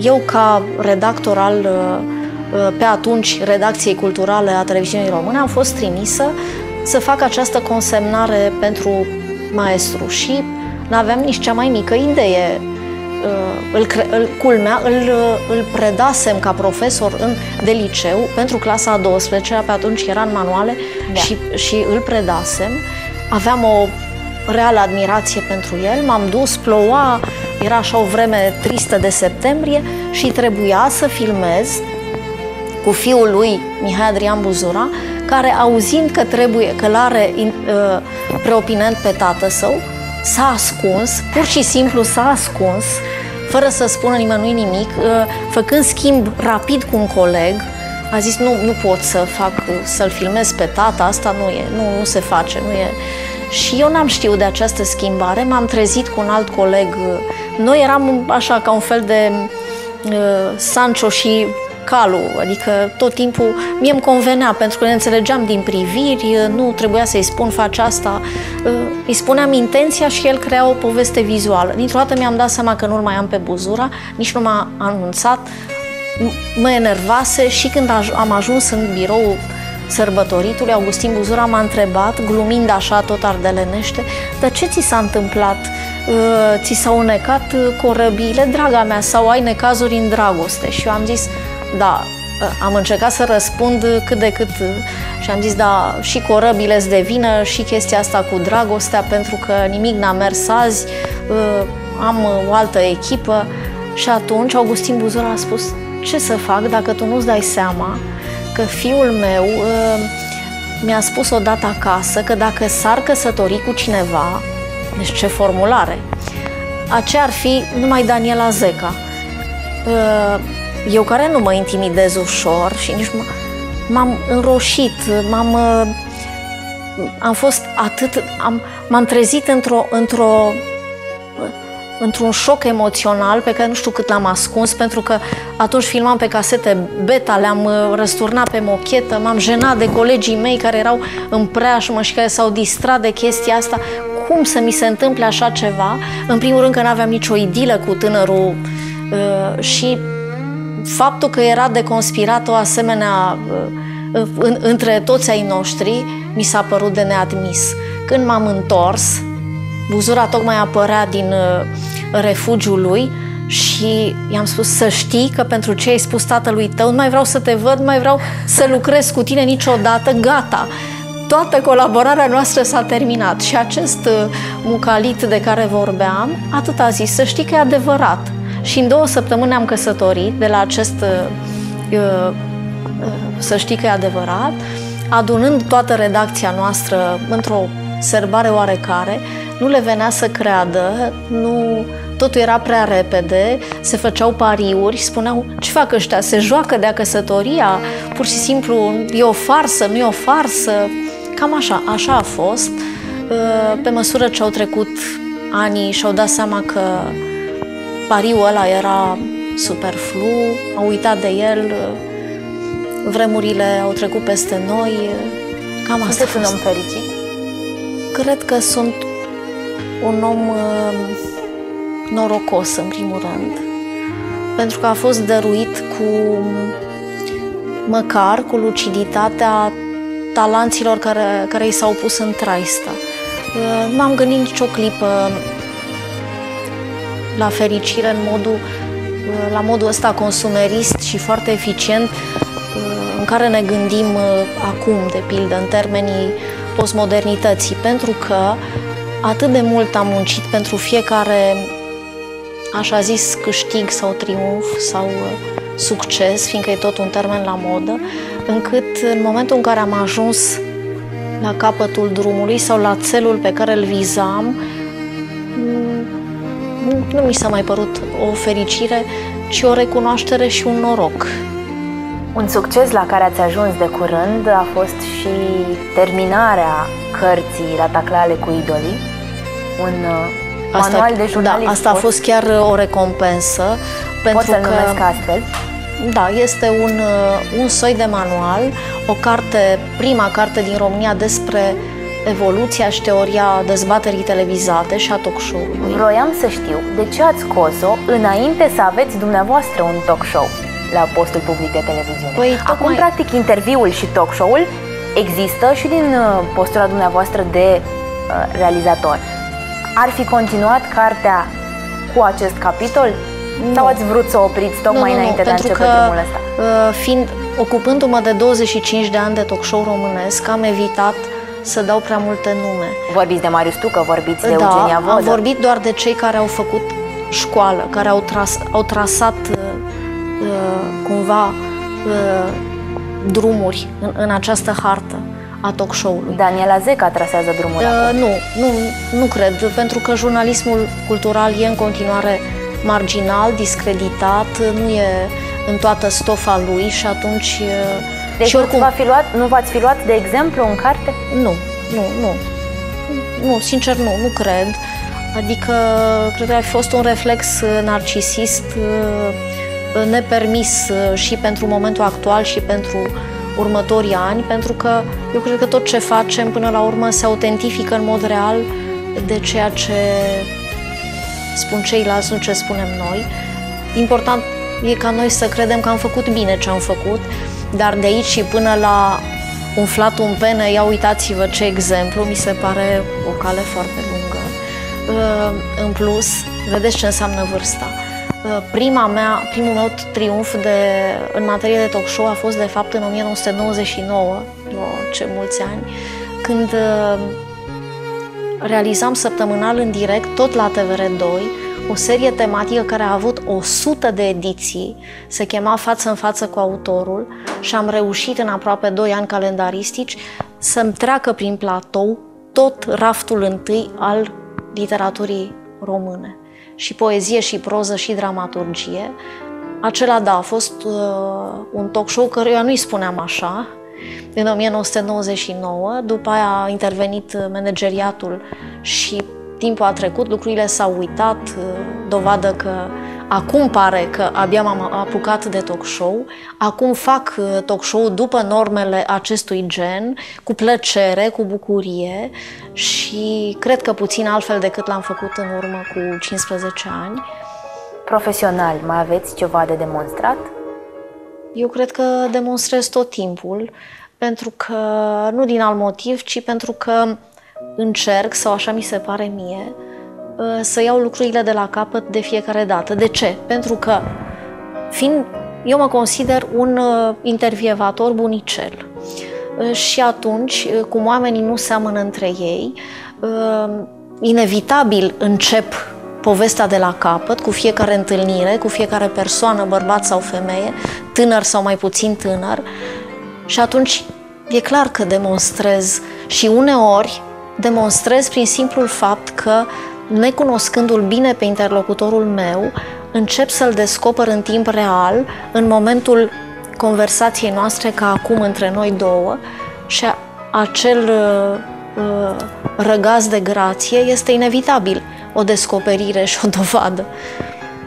eu, ca redactor al, pe atunci, redacției culturale a Televiziunii Române, am fost trimisă să fac această consemnare pentru maestru și n-aveam nici cea mai mică idee. Culmea, îl predasem ca profesor de liceu pentru clasa a 12-a, pe atunci era în manuale, da. și îl predasem. Aveam o reală admirație pentru el, m-am dus, ploua, era așa o vreme tristă de septembrie și trebuia să filmez cu fiul lui, Mihai Adrian Buzura, care, auzind că l-are preopinent pe tată său, s-a ascuns, pur și simplu s-a ascuns, fără să spună nimănui nimic, făcând schimb rapid cu un coleg. A zis, nu pot să-l filmez pe tata, asta nu se face, nu e. Și eu n-am știut de această schimbare, m-am trezit cu un alt coleg. Noi eram așa ca un fel de Sancho și calul, adică tot timpul mie îmi convenea, pentru că ne înțelegeam din priviri, nu trebuia să-i spun faci asta, îi spuneam intenția și el crea o poveste vizuală. Dintr-o dată mi-am dat seama că nu-l mai am pe Buzura, nici nu m-a anunțat, mă enervase și când am ajuns în birou sărbătoritului, Augustin Buzura m-a întrebat, glumind așa tot ardelenește, dar ce ți s-a întâmplat? Ți s-au necat corăbiile, draga mea, sau ai necazuri în dragoste? Și eu am zis, da, am încercat să răspund cât de cât și am zis, da, și corăbile îți de vină și chestia asta cu dragostea, pentru că nimic n-a mers azi, am o altă echipă. Și atunci Augustin Buzura a spus, ce să fac dacă tu nu-ți dai seama că fiul meu mi-a spus odată acasă că dacă s-ar căsători cu cineva, deci ce formulare, aceea ar fi numai Daniela Zeca. Eu care nu mă intimidez ușor și nici m-am înroșit, am fost atât, m-am trezit într-un șoc emoțional pe care nu știu cât l-am ascuns, pentru că atunci filmam pe casete beta, le-am răsturnat pe mochetă, m-am jenat de colegii mei care erau în preajmă și care s-au distrat de chestia asta. Cum să mi se întâmple așa ceva? În primul rând că n-aveam nicio idilă cu tânărul și faptul că era de conspirat o asemenea între toți ai noștri mi s-a părut de neadmis. Când m-am întors, Buzura tocmai apărea din refugiul lui și i-am spus să știi că pentru ce ai spus tatălui tău, nu mai vreau să te văd, nu mai vreau să lucrez cu tine niciodată, gata. Toată colaborarea noastră s-a terminat și acest mucalit de care vorbeam, atât a zis, să știi că e adevărat. Și în 2 săptămâni am căsătorit de la acest să știi că e adevărat, adunând toată redacția noastră într-o serbare oarecare, nu le venea să creadă, totul era prea repede, se făceau pariuri, spuneau, ce fac ăștia, se joacă de-a căsătoria, pur și simplu, e o farsă, nu e o farsă, cam așa a fost. Pe măsură ce au trecut anii și-au dat seama că pariul ăla era superflu, au uitat de el, vremurile au trecut peste noi, cam asta a fost. Sunteți un om fericit? Cred că sunt un om norocos, în primul rând, pentru că a fost dăruit măcar cu luciditatea talanților care i s-au pus în traistă. Nu am gândit nicio clipă la fericire la modul ăsta consumerist și foarte eficient în care ne gândim acum, de pildă, în termenii postmodernității, pentru că atât de mult am muncit pentru fiecare, așa zis, câștig sau triumf sau succes, fiindcă e tot un termen la modă, încât în momentul în care am ajuns la capătul drumului sau la țelul pe care îl vizam, nu mi s-a mai părut o fericire, ci o recunoaștere și un noroc. Un succes la care ați ajuns de curând a fost și terminarea cărții La taclale cu idolii, un manual de jurnalist. Da, asta a fost chiar o recompensă. Pot să-l numesc astfel? Da, este un soi de manual, prima carte din România despre evoluția și teoria dezbaterii televizate și a talk show-ului. Vroiam să știu de ce ați scos-o înainte să aveți dumneavoastră un talk show la postul public de televiziune. Păi, acum, practic, interviul și talk show-ul există și din postura dumneavoastră de realizator. Ar fi continuat cartea cu acest capitol? Nu. Sau ați vrut să opriți tocmai înainte de a începe drumul ăsta? Ocupându-mă de 25 de ani de talk show românesc, am evitat să dau prea multe nume. Vorbiți de Marius Tucă, vorbiți de Eugenia Vodă. Am vorbit doar de cei care au făcut școală, care au trasat cumva drumuri în această hartă a talk show-ului. Daniela Zeca trasează drumul acum. Nu cred, pentru că jurnalismul cultural e în continuare marginal, discreditat, nu e în toată stofa lui și atunci... Deci și oricum, nu v-ați fi luat de exemplu în carte? Nu, sincer nu cred. Adică cred că a fost un reflex narcisist nepermis și pentru momentul actual și pentru următorii ani, pentru că eu cred că tot ce facem până la urmă se autentifică în mod real de ceea ce spun ceilalți, nu ce spunem noi. Important e ca noi să credem că am făcut bine ce am făcut, dar de aici și până la umflatul în vene, ia uitați-vă ce exemplu, mi se pare o cale foarte lungă. În plus, vedeți ce înseamnă vârsta. Primul meu triumf în materie de talk show a fost de fapt în 1999, ce mulți ani, când realizam săptămânal în direct, tot la TVR2, o serie tematică care a avut 100 de ediții, se chema Față în față cu autorul și am reușit în aproape 2 ani calendaristici să-mi treacă prin platou tot raftul întâi al literaturii române. Și poezie, și proză, și dramaturgie. Acela, da, a fost un talk show căruia nu-i spuneam așa, în 1999, după aia a intervenit manageriatul și timpul a trecut, lucrurile s-au uitat, dovadă că acum pare că abia m-am apucat de talk show, acum fac talk show după normele acestui gen, cu plăcere, cu bucurie și cred că puțin altfel decât l-am făcut în urmă cu 15 ani. Profesional, mai aveți ceva de demonstrat? Eu cred că demonstrez tot timpul, pentru că, nu din alt motiv, ci pentru că încerc, sau așa mi se pare mie, să iau lucrurile de la capăt de fiecare dată. De ce? Pentru că, eu mă consider un intervievator bunicel. Și atunci, cum oamenii nu seamănă între ei, inevitabil încep povestea de la capăt, cu fiecare întâlnire, cu fiecare persoană, bărbat sau femeie, tânăr sau mai puțin tânăr, și atunci e clar că demonstrez și uneori demonstrez prin simplul fapt că, necunoscându-l bine pe interlocutorul meu, încep să-l descoper în timp real, în momentul conversației noastre, ca acum între noi două, și acel răgaz de grație este inevitabil o descoperire și o dovadă.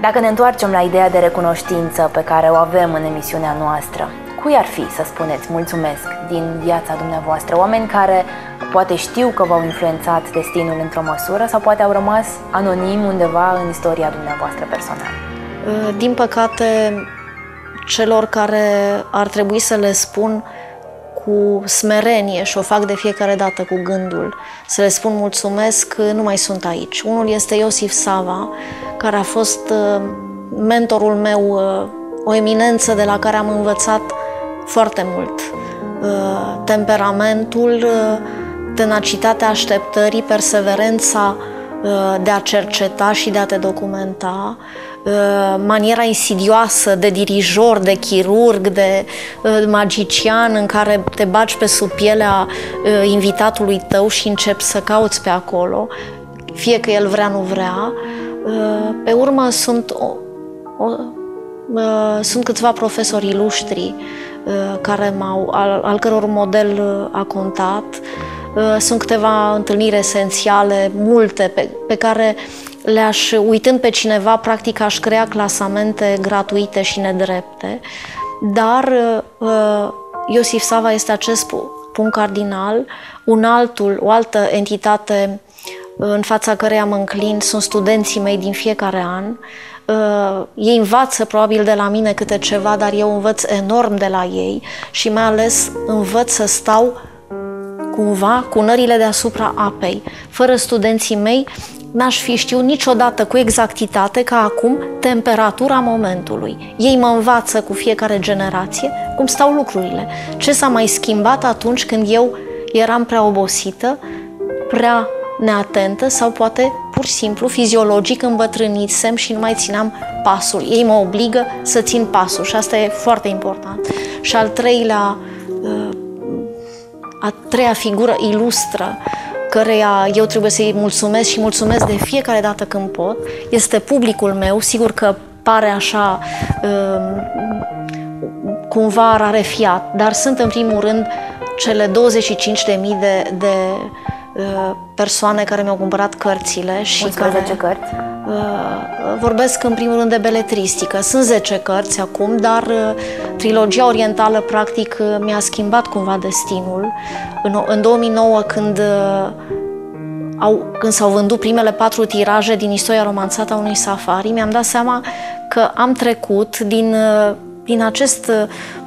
Dacă ne întoarcem la ideea de recunoștință pe care o avem în emisiunea noastră, cui ar fi să spuneți mulțumesc din viața dumneavoastră? Oameni care poate știu că v-au influențat destinul într-o măsură sau poate au rămas anonim undeva în istoria dumneavoastră personală? Din păcate, celor care ar trebui să le spun cu smerenie, și o fac de fiecare dată cu gândul, să le spun mulțumesc, nu mai sunt aici. Unul este Iosif Sava, care a fost mentorul meu, o eminență de la care am învățat foarte mult. Temperamentul, tenacitatea așteptării, perseverența de a cerceta și de a te documenta, maniera insidioasă de dirijor, de chirurg, de magician, în care te bagi pe sub pielea invitatului tău și începi să cauți pe acolo, fie că el vrea, nu vrea. Pe urmă sunt câțiva profesori iluștri al căror model a contat. Sunt câteva întâlniri esențiale, multe, pe care uitând pe cineva, practic aș crea clasamente gratuite și nedrepte, dar Iosif Sava este acest punct cardinal. O altă entitate în fața căreia mă înclin sunt studenții mei din fiecare an. Ei învață probabil de la mine câte ceva, dar eu învăț enorm de la ei și mai ales învăț să stau cumva cu nările deasupra apei. Fără studenții mei n-aș fi știut niciodată cu exactitate ca acum temperatura momentului. Ei mă învață cu fiecare generație cum stau lucrurile. Ce s-a mai schimbat atunci când eu eram prea obosită, prea neatentă sau poate pur și simplu fiziologic îmbătrânisem și nu mai țineam pasul. Ei mă obligă să țin pasul și asta e foarte important. Și a treia figură ilustră căreia eu trebuie să-i mulțumesc și mulțumesc de fiecare dată când pot, este publicul meu. Sigur că pare așa cumva rarefiat, dar sunt în primul rând cele 25.000 de persoane care mi-au cumpărat cărțile și 11 cărți? Vorbesc în primul rând de beletristică. Sunt 10 cărți acum, dar trilogia orientală practic mi-a schimbat cumva destinul. În 2009, când s-au vândut primele 4 tiraje din istoria romanțată a unui safari, mi-am dat seama că am trecut din acest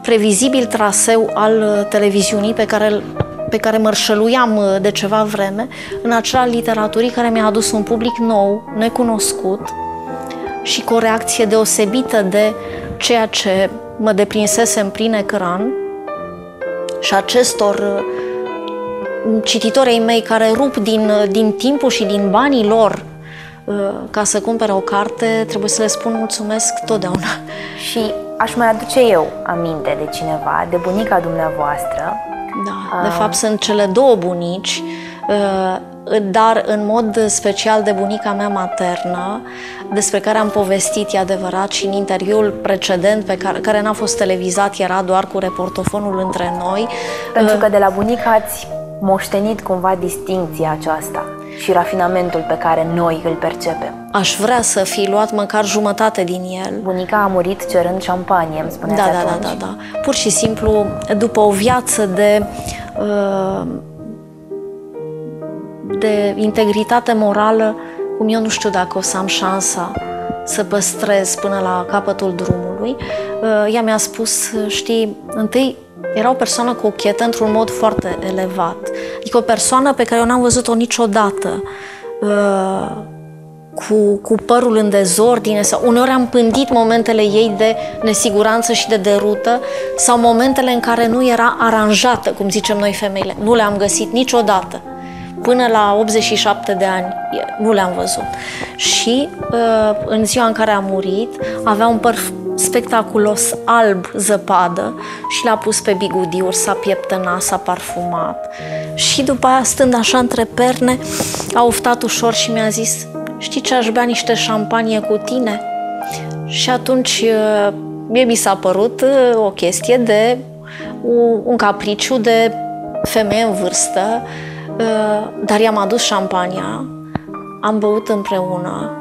previzibil traseu al televiziunii pe care mărșăluiam de ceva vreme, în acea literaturii care mi-a adus un public nou, necunoscut și cu o reacție deosebită de ceea ce mă deprinsesem prin ecran, și acestor cititorii mei care rup din timpul și din banii lor ca să cumpere o carte, trebuie să le spun mulțumesc totdeauna. Și aș mai aduce eu aminte de cineva, de bunica dumneavoastră. Da, de fapt sunt cele 2 bunici, dar în mod special de bunica mea maternă, despre care am povestit, e adevărat, și în interviul precedent, care n-a fost televizat, era doar cu reportofonul între noi. Pentru că de la bunică ați moștenit cumva distincția aceasta și rafinamentul pe care noi îl percepem. Aș vrea să fi luat măcar jumătate din el. Bunica a murit cerând șampanie, îmi spuneați atunci. Da. Pur și simplu, după o viață de integritate morală, cum eu nu știu dacă o să am șansa să păstrez până la capătul drumului, ea mi-a spus, știi, întâi era o persoană cochetă într-un mod foarte elevat. Adică o persoană pe care eu n-am văzut-o niciodată, cu părul în dezordine, sau uneori am pândit momentele ei de nesiguranță și de derută, sau momentele în care nu era aranjată, cum zicem noi femeile. Nu le-am găsit niciodată. Până la 87 de ani nu le-am văzut. Și în ziua în care a murit, avea un păr spectaculos, alb, zăpadă, și l-a pus pe bigudiuri, s-a pieptănat, s-a parfumat. Și după aia, stând așa între perne, a oftat ușor și mi-a zis: știi ce, aș bea niște șampanie cu tine? Și atunci mie mi s-a părut o chestie de un capriciu de femeie în vârstă, dar i-am adus șampania, am băut împreună,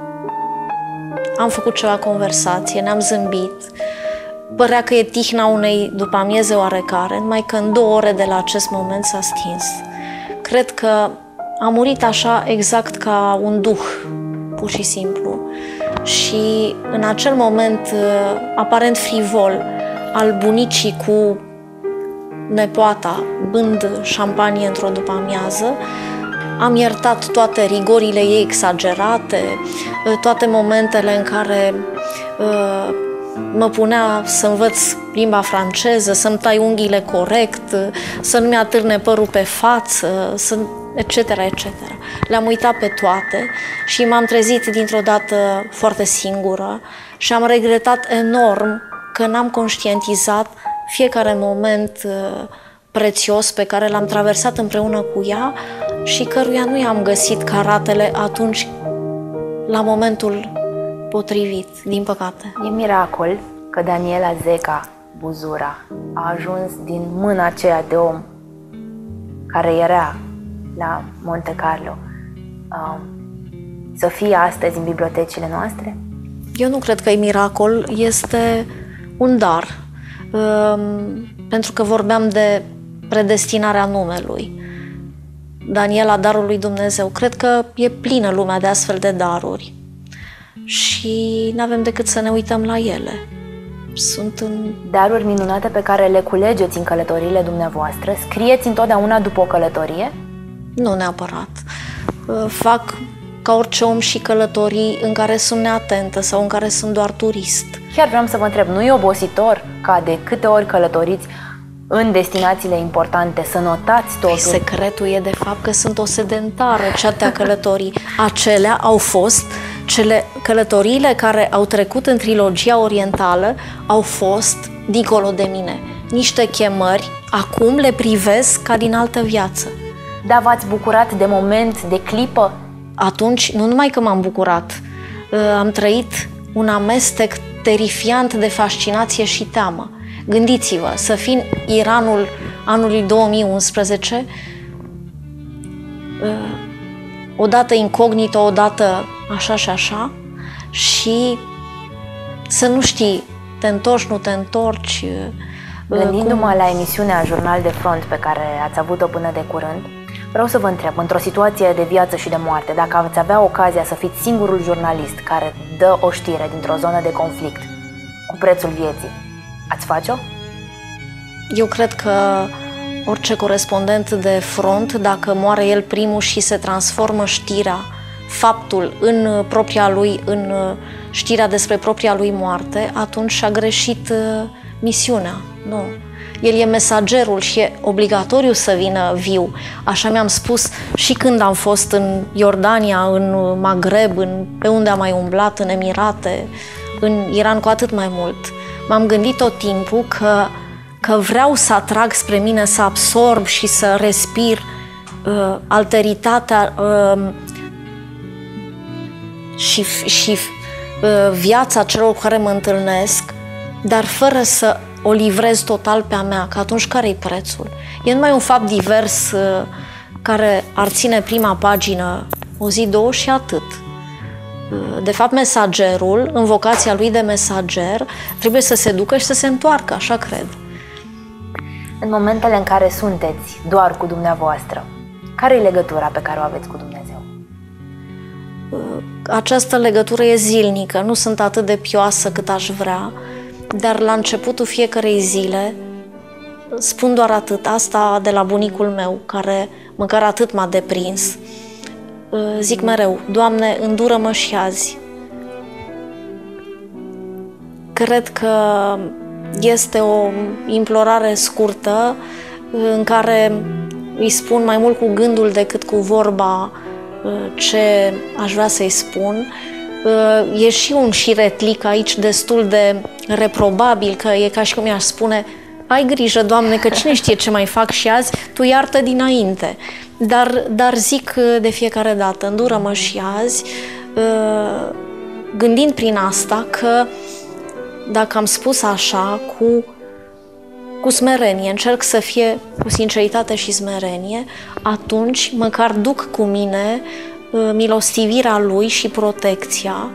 am făcut ceva conversație, ne-am zâmbit. Părea că e tihna unei după-amieze oarecare, numai că în 2 ore de la acest moment s-a stins. Cred că a murit așa, exact ca un duh, pur și simplu. Și în acel moment aparent frivol al bunicii cu nepoata, bând șampanie într-o după-amiază, am iertat toate rigorile ei exagerate, toate momentele în care mă punea să învăț limba franceză, să-mi tai unghiile corect, să nu-mi atârne părul pe față, etc., etc. Le-am uitat pe toate și m-am trezit dintr-o dată foarte singură și am regretat enorm că n-am conștientizat fiecare moment prețios pe care l-am traversat împreună cu ea și căruia nu i-am găsit caratele atunci, la momentul potrivit, din păcate. E miracol că Daniela Zeca Buzura a ajuns din mâna aceea de om care era la Monte Carlo să fie astăzi în bibliotecile noastre? Eu nu cred că e miracol, este un dar. Pentru că vorbeam de predestinarea numelui. Daniela, darul lui Dumnezeu. Cred că e plină lumea de astfel de daruri și n-avem decât să ne uităm la ele. Sunt daruri minunate pe care le culegeți în călătoriile dumneavoastră. Scrieți întotdeauna după o călătorie? Nu neapărat. Fac ca orice om și călătorii în care sunt neatentă sau în care sunt doar turist. Chiar vreau să vă întreb, nu e obositor ca de câte ori călătoriți în destinațiile importante să notați totul? Secretul e de fapt că sunt o sedentară, ceatea călătorii. Acelea au fost călătoriile care au trecut în trilogia orientală, au fost, dincolo de mine, niște chemări, acum le privesc ca din altă viață. Da, v-ați bucurat de moment, de clipă? Atunci, nu numai că m-am bucurat, am trăit un amestec terifiant de fascinație și teamă. Gândiți-vă, să fii în Iranul anului 2011, odată incognito, odată așa și așa, și să nu știi, te întorci, nu te întorci. Gândindu-mă la emisiunea Jurnal de Front pe care ați avut-o până de curând, vreau să vă întreb, într-o situație de viață și de moarte, dacă ați avea ocazia să fiți singurul jurnalist care dă o știre dintr-o zonă de conflict cu prețul vieții, ați face-o? Eu cred că orice corespondent de front, dacă moare el primul și se transformă știrea, faptul în propria lui, în știrea despre propria lui moarte, atunci și-a greșit misiunea. Nu. El e mesagerul și e obligatoriu să vină viu. Așa mi-am spus și când am fost în Iordania, în Maghreb, pe unde am mai umblat, în Emirate, în Iran cu atât mai mult. M-am gândit tot timpul că vreau să atrag spre mine, să absorb și să respir alteritatea și viața celor cu care mă întâlnesc, dar fără să o livrez total pe a mea, că atunci care-i prețul? E numai un fapt divers care ar ține prima pagină o zi, două și atât. De fapt, mesagerul, în vocația lui de mesager, trebuie să se ducă și să se întoarcă, așa cred. În momentele în care sunteți doar cu dumneavoastră, care e legătura pe care o aveți cu Dumnezeu? Această legătură e zilnică, nu sunt atât de pioasă cât aș vrea, dar la începutul fiecărei zile spun doar atât, asta de la bunicul meu, care măcar atât m-a deprins. Zic mereu, Doamne, îndură-mă și azi. Cred că este o implorare scurtă în care îi spun mai mult cu gândul decât cu vorba ce aș vrea să-i spun. E și un șiretlic aici destul de reprobabil, că e ca și cum i-aș spune: ai grijă, Doamne, că cine știe ce mai fac și azi, Tu iartă dinainte. Dar zic de fiecare dată, îndură-mă și azi, gândind prin asta că dacă am spus așa, cu smerenie, încerc să fie cu sinceritate și smerenie, atunci măcar duc cu mine milostivirea Lui și protecția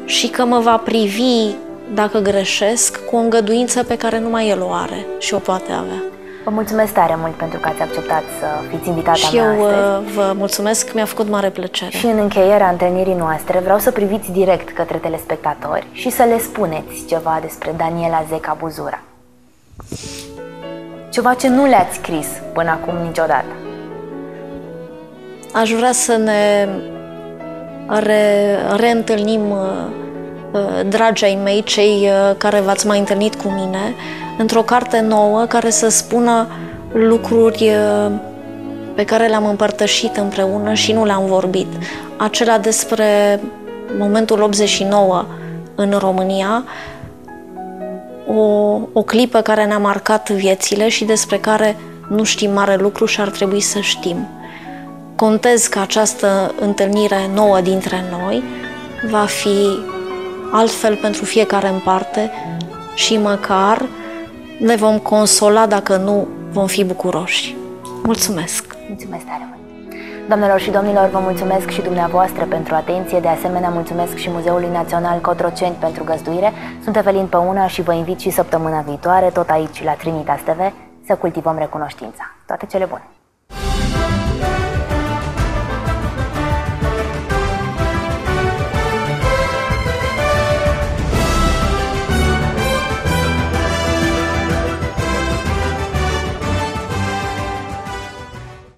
și că mă va privi dacă greșesc cu o îngăduință pe care numai El o are și o poate avea. Vă mulțumesc tare mult pentru că ați acceptat să fiți invitata mea astăzi. Și eu vă mulțumesc, mi-a făcut mare plăcere. Și în încheierea întâlnirii noastre vreau să priviți direct către telespectatori și să le spuneți ceva despre Daniela Zeca Buzura. Ceva ce nu le-ați scris până acum niciodată. Aș vrea să ne reîntâlnim, dragii mei, cei care v-ați mai întâlnit cu mine, într-o carte nouă care să spună lucruri pe care le-am împărtășit împreună și nu le-am vorbit. Acela despre momentul 89 în România, o clipă care ne-a marcat viețile și despre care nu știm mare lucru și ar trebui să știm. Contez că această întâlnire nouă dintre noi va fi altfel pentru fiecare în parte și măcar ne vom consola dacă nu vom fi bucuroși. Mulțumesc! Mulțumesc tare mult! Doamnelor și domnilor, vă mulțumesc și dumneavoastră pentru atenție, de asemenea mulțumesc și Muzeului Național Cotroceni pentru găzduire. Sunt Evelin Păuna și vă invit și săptămâna viitoare, tot aici la Trinitas TV, să cultivăm recunoștința. Toate cele bune!